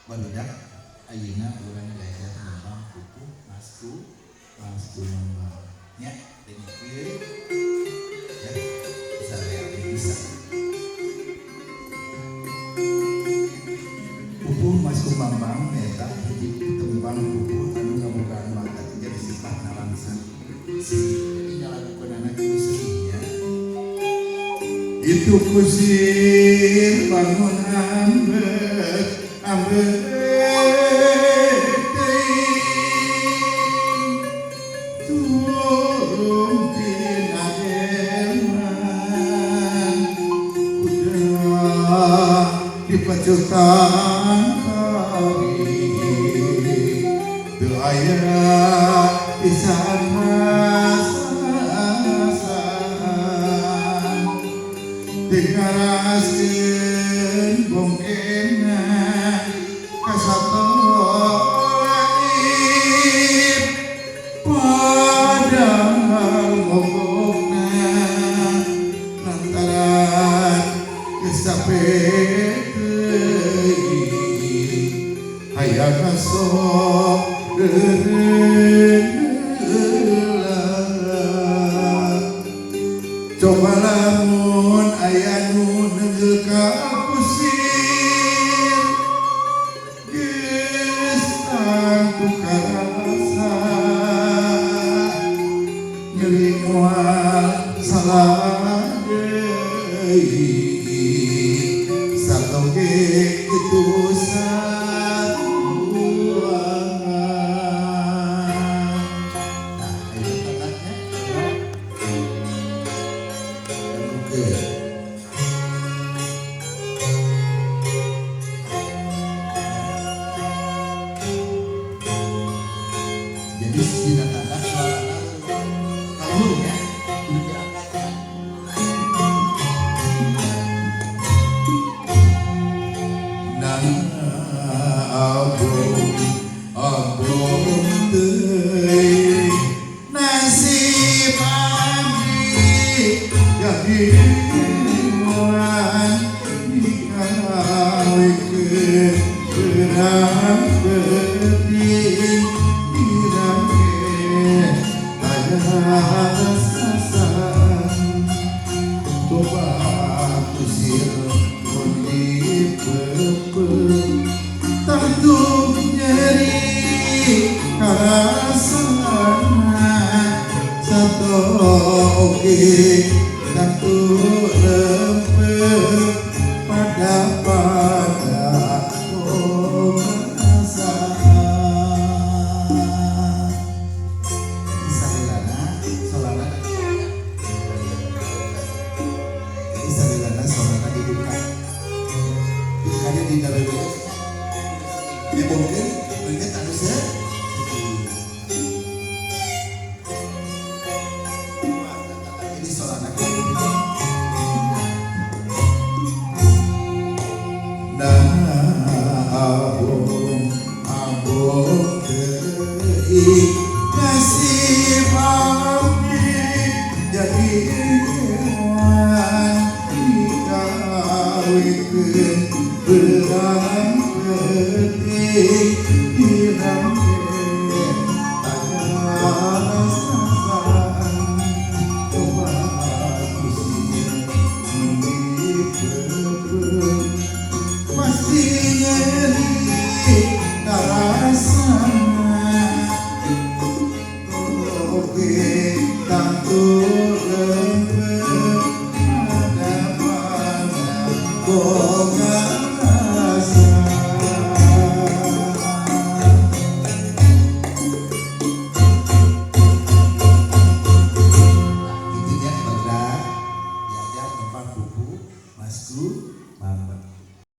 barudak ayeuna urang diajar ngembang pupuh masku ngembang nya dengikeun ya bisa bisa pupuh masku ngembang eta hiji tembang pupuh anu ngabogaan mata tiga sifat nalangsan jadi nyalagukeun anak kusinya itu kusir bangun ambek dipacutan kami teu aya pisan masan dikaraskeun bongkena kasatoib padahal mogokna lantaran geus capek hayang sok coba lamun aya nu neunggeul ka kusir geus tangtu karasa nyeri moal salah deui satoge kitu jadi sila tanda suara kalur ya udah diangkat dan abong teuing nasib abdi jadi moal dikawikeun beurang penting sasan coba kusir mundi pepeng tantu nyeri karasana sato oge tantu lempeng pada di dalam dia mungkin melihat harusnya ini soal anak nah abong teuing nasib abdi jadi moal dikawikeun beurang penting hilang tanya sasan coba kusir mundi pepeng pasti nyeri karasana oke